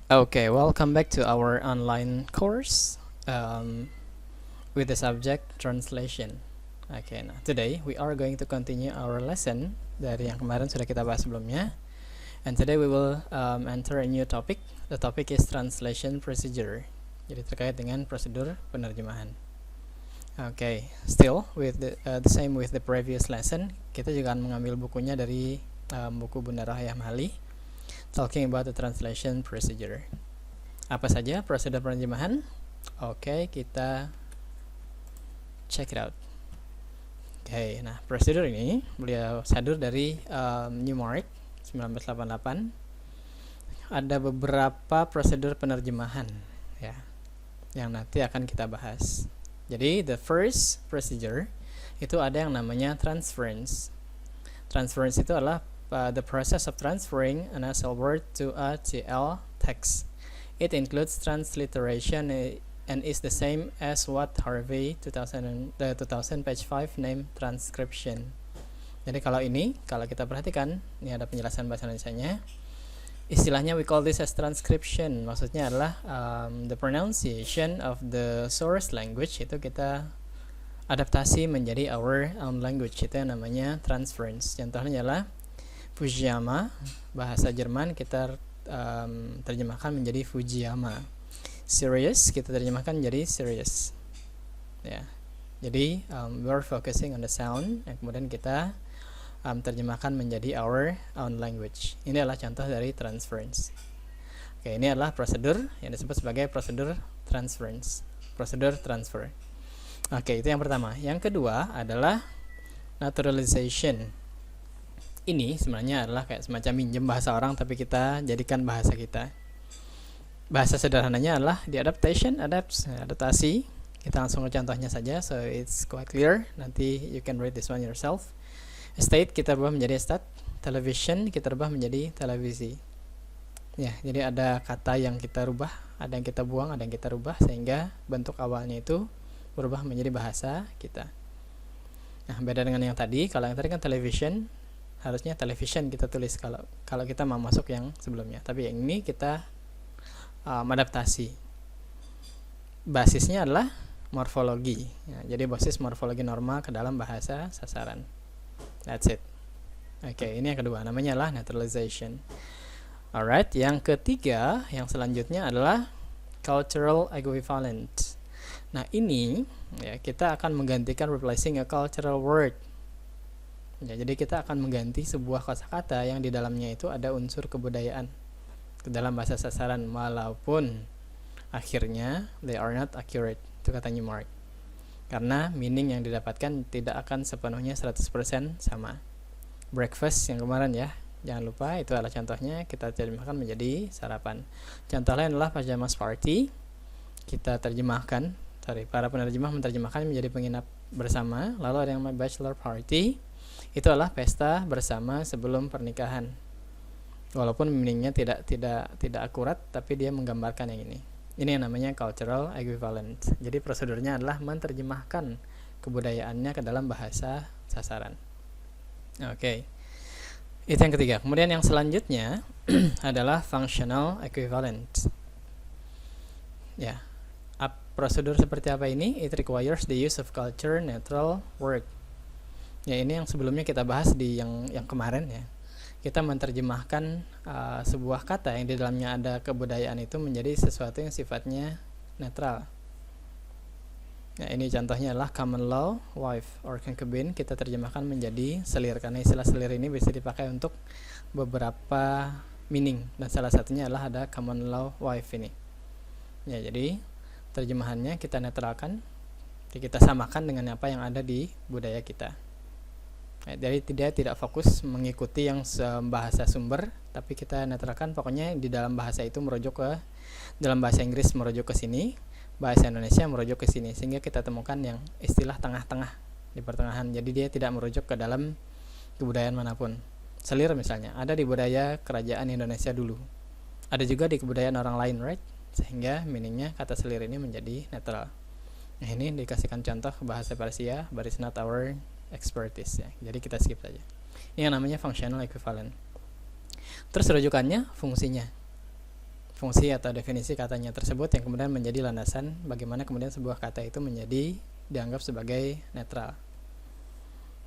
Okay, welcome back to our online course with the subject translation. Okay, nah today we are going to continue our lesson dari yang kemarin sudah kita bahas sebelumnya. And today we will enter a new topic. The topic is translation procedure. Jadi terkait dengan prosedur penerjemahan. Okay, still with the same with the previous lesson, kita juga akan mengambil bukunya dari buku Bunda Rohayah Mahali, talking about the translation procedure. Apa saja prosedur penerjemahan? Oke, kita check it out. Oke, nah prosedur ini beliau sadur dari Newmark 1988. Ada beberapa prosedur penerjemahan ya, yang nanti akan kita bahas. Jadi the first procedure itu ada yang namanya transference. Transference itu adalah the process of transferring an SL word to a TL text. It includes transliteration and is the same as what Harvey 2000 page 5 named transcription. Jadi kalau kita perhatikan, ini ada penjelasan bahasa Indonesianya. Istilahnya we call this as transcription. Maksudnya adalah the pronunciation of the source language itu kita adaptasi menjadi our own language. Itu yang namanya transference. Contohnya adalah Fujiyama, bahasa Jerman kita terjemahkan menjadi Fujiyama. Serious kita terjemahkan menjadi serious. Ya. Jadi we're focusing on the sound, yang kemudian kita terjemahkan menjadi our own language. Ini adalah contoh dari transference. Oke, ini adalah prosedur yang disebut sebagai prosedur transference. Prosedur transfer. Oke, itu yang pertama. Yang kedua adalah naturalization. Ini sebenarnya adalah kayak semacam minjem bahasa orang tapi kita jadikan bahasa kita. Bahasa sederhananya adalah the adaptasi. Kita langsung ke contohnya saja, so it's quite clear. Nanti you can read this one yourself. State kita rubah menjadi stat, television kita rubah menjadi televisi. Ya, jadi ada kata yang kita rubah, ada yang kita buang, ada yang kita rubah sehingga bentuk awalnya itu berubah menjadi bahasa kita. Nah, beda dengan yang tadi. Kalau yang tadi kan television, harusnya television kita tulis kalau kita mau masuk yang sebelumnya. Tapi yang ini kita adaptasi. Basisnya adalah morfologi. Ya, jadi basis morfologi normal ke dalam bahasa sasaran. That's it. Oke, ini yang kedua. Namanya adalah naturalization. Alright, yang ketiga, yang selanjutnya adalah cultural equivalent. Nah, ini ya kita akan menggantikan replacing a cultural word. Ya, jadi kita akan mengganti sebuah kosakata yang di dalamnya itu ada unsur kebudayaan ke dalam bahasa sasaran, walaupun akhirnya they are not accurate. Itu kata Newmark. Karena meaning yang didapatkan tidak akan sepenuhnya 100% sama. Breakfast yang kemarin ya, jangan lupa itu adalah contohnya, kita terjemahkan menjadi sarapan. Contoh lain adalah pajamas party. Kita terjemahkan, para penerjemah menerjemahkan menjadi penginap bersama. Lalu ada yang bachelor party. Itu adalah pesta bersama sebelum pernikahan. Walaupun meaningnya tidak akurat, tapi dia menggambarkan yang ini. Ini yang namanya cultural equivalent. Jadi prosedurnya adalah menerjemahkan kebudayaannya ke dalam bahasa sasaran. Oke. Itu yang ketiga. Kemudian yang selanjutnya adalah functional equivalent. Ya. Prosedur seperti apa ini? It requires the use of culture neutral word. Ya, ini yang sebelumnya kita bahas di yang kemarin ya. Kita menerjemahkan sebuah kata yang di dalamnya ada kebudayaan itu menjadi sesuatu yang sifatnya netral. Nah, ini contohnya adalah common law wife or concubine, kita terjemahkan menjadi selir, karena istilah selir ini bisa dipakai untuk beberapa meaning, dan salah satunya adalah ada common law wife ini. Ya, jadi terjemahannya kita netralkan, kita samakan dengan apa yang ada di budaya kita. Jadi tidak fokus mengikuti yang bahasa sumber, tapi kita netralkan, pokoknya di dalam bahasa itu merujuk ke, dalam bahasa Inggris merujuk ke sini, bahasa Indonesia merujuk ke sini, sehingga kita temukan yang istilah tengah-tengah di pertengahan. Jadi dia tidak merujuk ke dalam kebudayaan manapun. Selir misalnya ada di budaya kerajaan Indonesia dulu, ada juga di kebudayaan orang lain, right? Sehingga meaningnya kata selir ini menjadi netral. Nah, ini dikasihkan contoh bahasa Persia, but it's not our expertise ya. Jadi kita skip saja. Ini yang namanya functional equivalent. Terus rujukannya fungsinya. fungsi atau definisi katanya tersebut yang kemudian menjadi landasan bagaimana kemudian sebuah kata itu menjadi dianggap sebagai netral.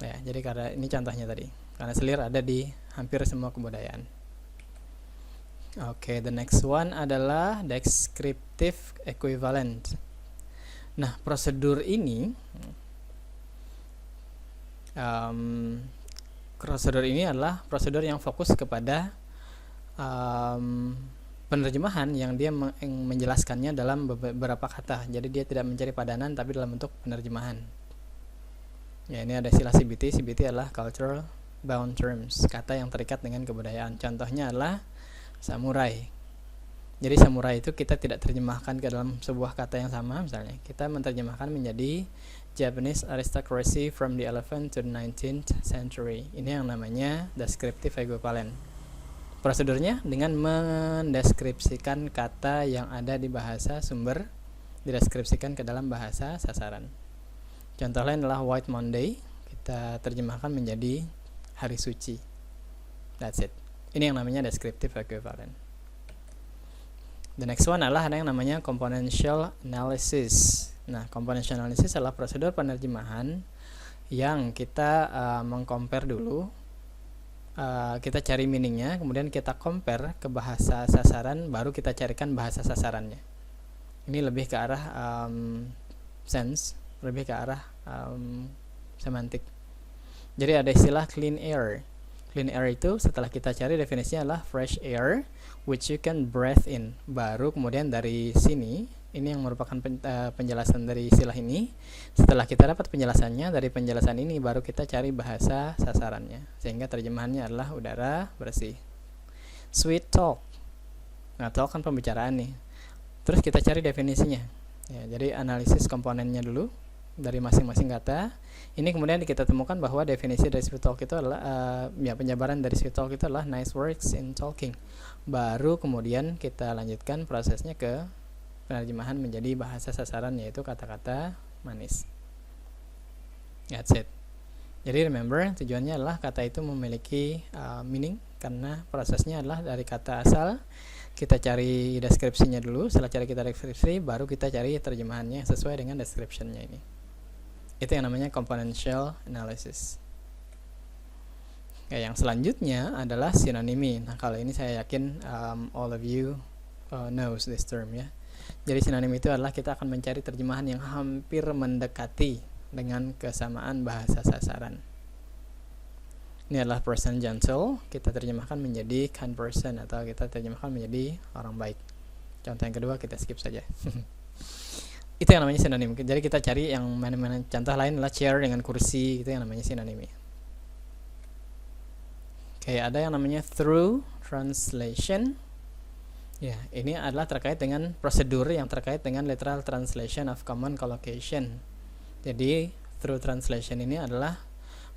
Ya, jadi karena ini contohnya tadi. Karena selir ada di hampir semua kebudayaan. Oke, the next one adalah descriptive equivalent. Nah, prosedur ini adalah prosedur yang fokus kepada penerjemahan yang dia menjelaskannya dalam beberapa kata. Jadi dia tidak mencari padanan tapi dalam bentuk penerjemahan. Ya, ini ada istilah CBT. CBT adalah cultural bound terms, kata yang terikat dengan kebudayaan. Contohnya adalah samurai. Jadi samurai itu kita tidak terjemahkan ke dalam sebuah kata yang sama. Misalnya kita menerjemahkan menjadi Japanese aristocracy from the 11th to the 19th century. Ini yang namanya descriptive equivalent. Prosedurnya dengan mendeskripsikan kata yang ada di bahasa sumber dideskripsikan ke dalam bahasa sasaran. Contoh lain adalah White Monday, kita terjemahkan menjadi hari suci. That's it. Ini yang namanya descriptive equivalent. The next one adalah ada yang namanya componential analysis. Nah, componential analysis adalah prosedur penerjemahan yang kita mengcompare dulu. Kita cari meaningnya, kemudian kita compare ke bahasa sasaran, baru kita carikan bahasa sasarannya. Ini lebih ke arah sense, lebih ke arah semantik. Jadi ada istilah clean air. Clean air itu setelah kita cari definisinya adalah fresh air which you can breathe in. Baru kemudian dari sini, ini yang merupakan penjelasan dari istilah ini. Setelah kita dapat penjelasannya, dari penjelasan ini baru kita cari bahasa sasarannya, sehingga terjemahannya adalah udara bersih. Sweet talk. Nah, talk kan pembicaraan nih. Terus kita cari definisinya. Ya, jadi analisis komponennya dulu dari masing-masing kata. Ini kemudian kita temukan bahwa definisi dari sweet talk itu adalah penjabaran dari sweet talk itu adalah nice words in talking. Baru kemudian kita lanjutkan prosesnya ke penerjemahan menjadi bahasa sasaran, yaitu kata-kata manis. That's it. Jadi remember, tujuannya adalah kata itu memiliki meaning, karena prosesnya adalah dari kata asal kita cari deskripsinya dulu. Setelah cari kita deskripsi, baru kita cari terjemahannya sesuai dengan description-nya ini. Itu yang namanya componential analysis. Yang selanjutnya adalah sinonimi. Nah, kalau ini saya yakin all of you knows this term ya. Jadi sinonim itu adalah kita akan mencari terjemahan yang hampir mendekati dengan kesamaan bahasa sasaran. Ini adalah person gentle, kita terjemahkan menjadi kind person, atau kita terjemahkan menjadi orang baik. Contoh yang kedua kita skip saja. Itu yang namanya sinonim. Jadi kita cari yang mana-mana. Contoh lain adalah chair dengan kursi, itu yang namanya sinonim. Oke, ada yang namanya through translation. Ya, ini adalah terkait dengan prosedur yang terkait dengan literal translation of common collocation. Jadi, through translation ini adalah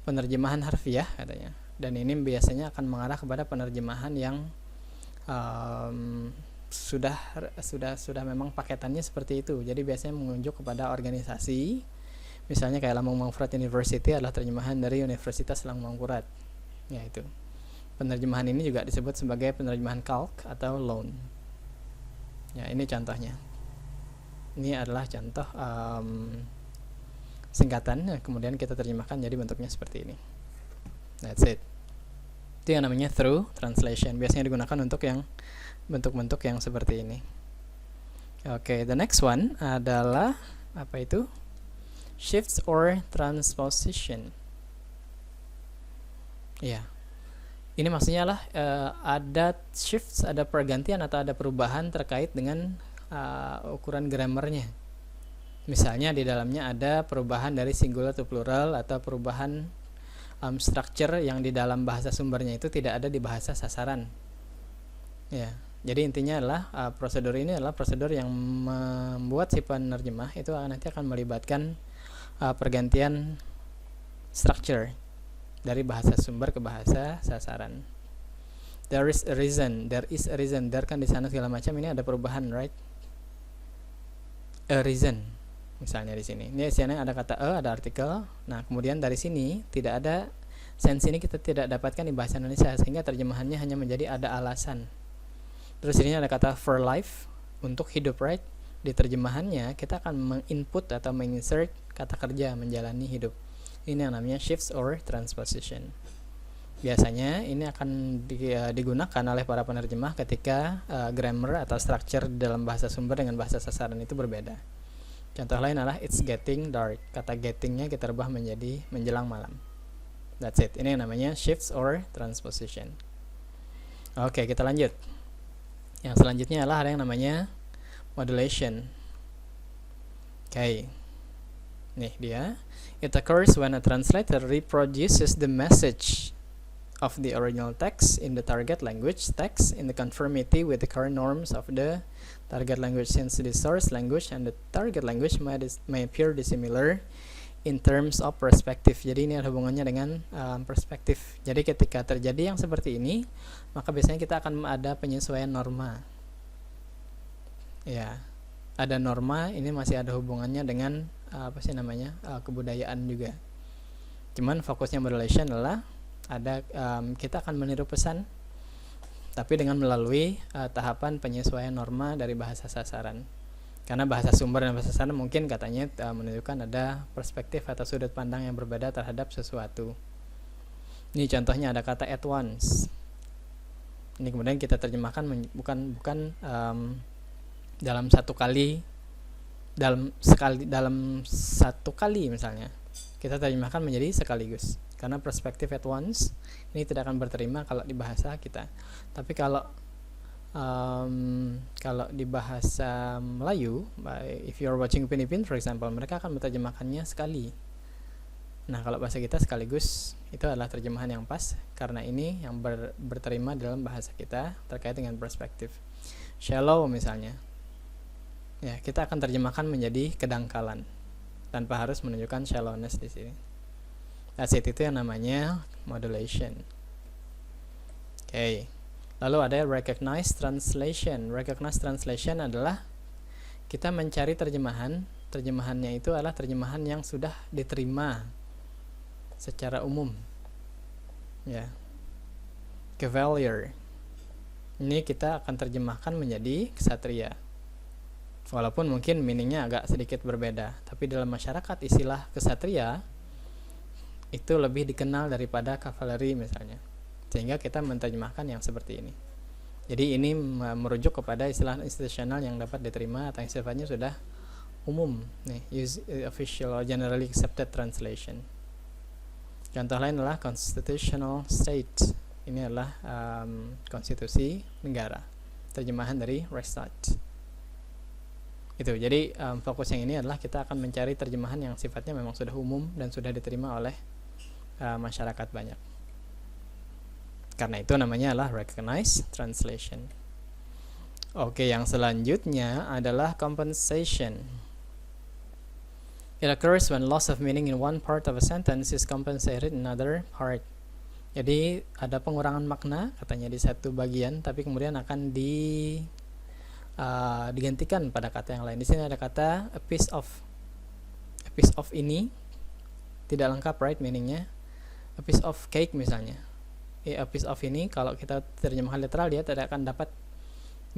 penerjemahan harfiah katanya. Dan ini biasanya akan mengarah kepada penerjemahan yang sudah memang paketannya seperti itu. Jadi biasanya menunjuk kepada organisasi. Misalnya kayak Lambung Mangkurat University adalah terjemahan dari Universitas Lambung Mangkurat. Ya, itu. Penerjemahan ini juga disebut sebagai penerjemahan calc atau loan. Ya, ini contohnya. Ini adalah contoh singkatan, kemudian kita terjemahkan jadi bentuknya seperti ini. That's it. Itu yang namanya through translation. Biasanya digunakan untuk yang bentuk-bentuk yang seperti ini. Oke, the next one adalah apa itu? Shifts or transposition. Ya. Ini maksudnya adalah ada shifts, ada pergantian atau ada perubahan terkait dengan ukuran grammarnya. Misalnya di dalamnya ada perubahan dari singular to plural, atau perubahan structure yang di dalam bahasa sumbernya itu tidak ada di bahasa sasaran. Ya, jadi intinya adalah prosedur ini adalah prosedur yang membuat si penerjemah itu nanti akan melibatkan pergantian structure dari bahasa sumber ke bahasa sasaran. There is a reason. There kan di sana segala macam, ini ada perubahan, right? A reason. Misalnya di sini. Ini sini ada kata ada artikel. Nah, kemudian dari sini tidak ada sense, ini kita tidak dapatkan di bahasa Indonesia, sehingga terjemahannya hanya menjadi ada alasan. Terus ini ada kata for life, untuk hidup, right? Di terjemahannya kita akan menginput atau menginsert kata kerja menjalani hidup. Ini yang namanya shifts or transposition. Biasanya ini akan digunakan oleh para penerjemah ketika grammar atau structure dalam bahasa sumber dengan bahasa sasaran itu berbeda. Contoh lain adalah it's getting dark. Kata gettingnya kita rubah menjadi menjelang malam. That's it. Ini yang namanya shifts or transposition. Oke, kita lanjut. Yang selanjutnya adalah ada yang namanya modulation. Oke. Nih dia. It occurs when a translator reproduces the message of the original text in the target language text in the conformity with the current norms of the target language, since the source language and the target language may appear dissimilar in terms of perspective. Jadi ini ada hubungannya dengan perspektif. Jadi ketika terjadi yang seperti ini, maka biasanya kita akan ada penyesuaian norma. Ya, ada norma, ini masih ada hubungannya dengan kebudayaan juga. Cuman fokusnya modulation adalah kita akan meniru pesan, tapi dengan melalui tahapan penyesuaian norma dari bahasa sasaran. Karena bahasa sumber dan bahasa sasaran mungkin katanya menunjukkan ada perspektif atau sudut pandang yang berbeda terhadap sesuatu. Ini contohnya ada kata at once. Ini kemudian kita terjemahkan bukan dalam satu kali, dalam satu kali misalnya. Kita terjemahkan menjadi sekaligus. Karena perspektif at once ini tidak akan berterima kalau di bahasa kita. Tapi kalau di bahasa Melayu, if you are watching Upin Ipin for example, mereka akan menerjemahkannya sekali. Nah, kalau bahasa kita sekaligus itu adalah terjemahan yang pas, karena ini yang berterima dalam bahasa kita terkait dengan perspektif. Shallow misalnya, ya kita akan terjemahkan menjadi kedangkalan tanpa harus menunjukkan shallowness di sini. That's it, itu yang namanya modulation. Oke. Lalu ada recognize translation. Recognize translation adalah kita mencari terjemahan. Terjemahannya itu adalah terjemahan yang sudah diterima secara umum. Ya. Cavalier. Ini kita akan terjemahkan menjadi ksatria. Walaupun mungkin meaningnya agak sedikit berbeda, tapi dalam masyarakat istilah ksatria itu lebih dikenal daripada kavaleri misalnya, sehingga kita menerjemahkan yang seperti ini. Jadi ini merujuk kepada istilah institusional yang dapat diterima atau yang sifatnya sudah umum, nih, use official or generally accepted translation. Contoh lain adalah constitutional state. Ini adalah konstitusi negara, terjemahan dari Reichsstadt. Itu. Jadi fokus yang ini adalah kita akan mencari terjemahan yang sifatnya memang sudah umum dan sudah diterima oleh masyarakat banyak. Karena itu namanya adalah recognize translation. Oke, yang selanjutnya adalah compensation. It occurs when loss of meaning in one part of a sentence is compensated in another part. Jadi ada pengurangan makna katanya di satu bagian, tapi kemudian akan digantikan pada kata yang lain. Di sini ada kata a piece of ini tidak lengkap, right, meaningnya. A piece of cake misalnya. A piece of ini kalau kita terjemahkan literal dia tidak akan dapat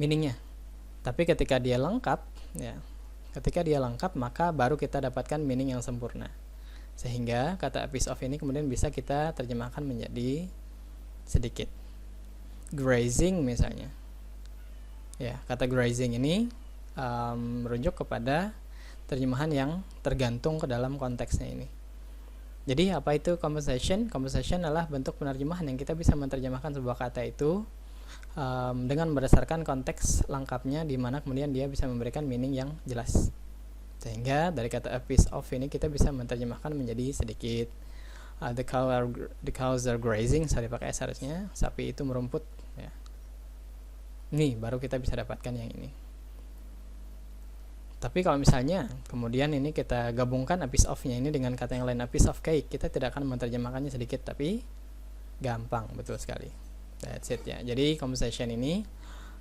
meaningnya. Tapi ketika dia lengkap, ya, ketika dia lengkap maka baru kita dapatkan meaning yang sempurna. Sehingga kata a piece of ini kemudian bisa kita terjemahkan menjadi sedikit. Grazing misalnya. Ya, kata grazing ini merujuk kepada terjemahan yang tergantung ke dalam konteksnya ini. Jadi apa itu compensation? Compensation adalah bentuk penerjemahan yang kita bisa menerjemahkan sebuah kata itu dengan berdasarkan konteks lengkapnya, di mana kemudian dia bisa memberikan meaning yang jelas. Sehingga dari kata a piece of ini kita bisa menerjemahkan menjadi sedikit. The cows are grazing, sorry pakai S harusnya, sapi itu merumput. Ya. Ini baru kita bisa dapatkan yang ini. Tapi kalau misalnya kemudian ini kita gabungkan a piece of-nya ini dengan kata yang lain, a piece of cake, kita tidak akan menerjemahkannya sedikit, tapi gampang, betul sekali. That's it ya. Jadi compensation ini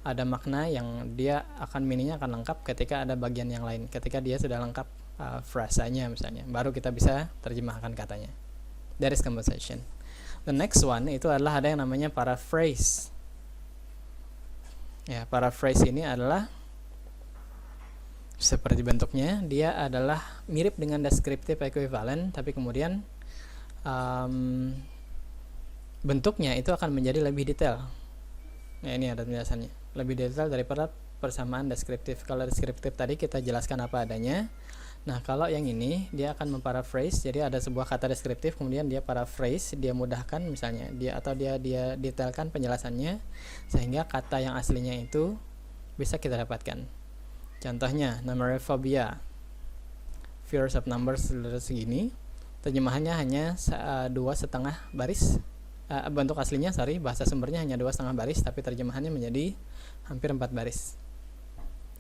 ada makna yang dia akan meaningnya akan lengkap ketika ada bagian yang lain. Ketika dia sudah lengkap frasanya misalnya, baru kita bisa terjemahkan katanya. That is compensation. The next one itu adalah ada yang namanya paraphrase. Ya, paraphrase ini adalah seperti bentuknya, dia adalah mirip dengan descriptive equivalent, tapi kemudian bentuknya itu akan menjadi lebih detail. Nah, ini ada penjelasannya, lebih detail daripada persamaan deskriptif. Kalau deskriptif tadi kita jelaskan apa adanya. Nah, kalau yang ini dia akan memparaphrase, jadi ada sebuah kata deskriptif, kemudian dia paraphrase, dia mudahkan misalnya, dia detailkan penjelasannya sehingga kata yang aslinya itu bisa kita dapatkan. Contohnya, numerophobia, fears of numbers segini, terjemahannya hanya 2,5 baris. Bentuk aslinya, bahasa sumbernya hanya 2,5 baris, tapi terjemahannya menjadi hampir 4 baris.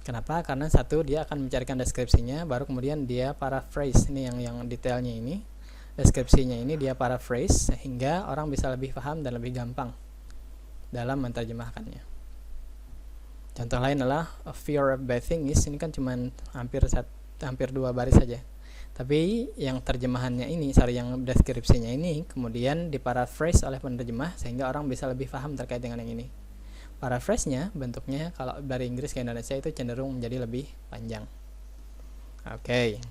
Kenapa? Karena satu, dia akan mencarikan deskripsinya, baru kemudian dia paraphrase. Ini yang detailnya ini, deskripsinya ini dia paraphrase sehingga orang bisa lebih paham dan lebih gampang dalam menerjemahkannya. Contoh lain adalah a fear of bathing is, ini kan cuma hampir 2 baris saja. Tapi yang terjemahannya ini, yang deskripsinya ini kemudian diparaphrase oleh penerjemah sehingga orang bisa lebih paham terkait dengan yang ini. Paraphrase-nya bentuknya kalau dari Inggris ke Indonesia itu cenderung menjadi lebih panjang. Oke.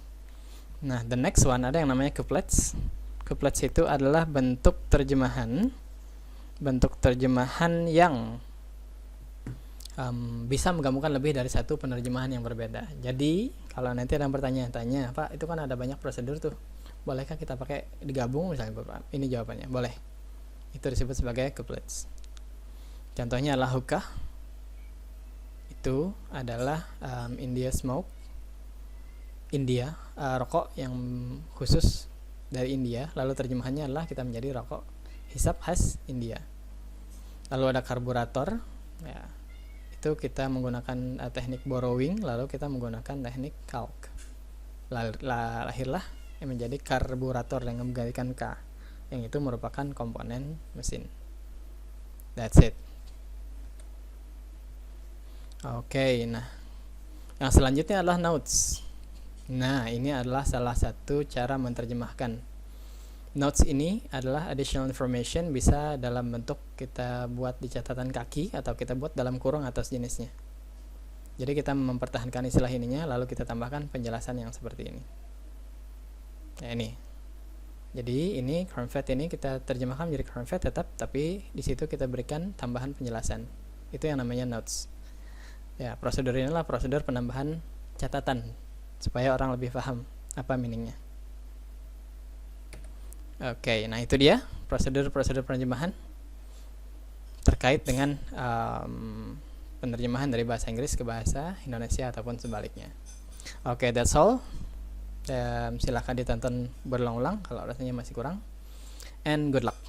Nah, the next one ada yang namanya couplets. Couplets itu adalah bentuk terjemahan yang bisa menggabungkan lebih dari satu penerjemahan yang berbeda. Jadi, kalau nanti ada yang bertanya-tanya, Pak, itu kan ada banyak prosedur tuh. Bolehkah kita pakai digabung misalnya, Bapak? Ini jawabannya, boleh. Itu disebut sebagai couplets. Contohnya adalah hookah. Itu adalah India smoke. India, rokok yang khusus dari India. Lalu terjemahannya adalah kita menjadi rokok hisap khas India. Lalu ada karburator. Ya, itu kita menggunakan teknik borrowing. Lalu kita menggunakan teknik calc. Lahirlah yang menjadi karburator dengan menggantikan K, yang itu merupakan komponen mesin. That's it. Oke, nah yang selanjutnya adalah notes. Nah, ini adalah salah satu cara menerjemahkan. Notes ini adalah additional information, bisa dalam bentuk kita buat di catatan kaki atau kita buat dalam kurung atas jenisnya. Jadi kita mempertahankan istilah ininya, lalu kita tambahkan penjelasan yang seperti ini. Nah, ini. Jadi ini cronfet ini kita terjemahkan menjadi cronfet tetap, tapi di situ kita berikan tambahan penjelasan. Itu yang namanya notes. Ya, prosedur inilah prosedur penambahan catatan supaya orang lebih paham apa meaningnya. Oke, nah itu dia prosedur penerjemahan terkait dengan penerjemahan dari bahasa Inggris ke bahasa Indonesia ataupun sebaliknya. Oke, that's all. Silahkan ditonton berulang-ulang kalau rasanya masih kurang. And good luck.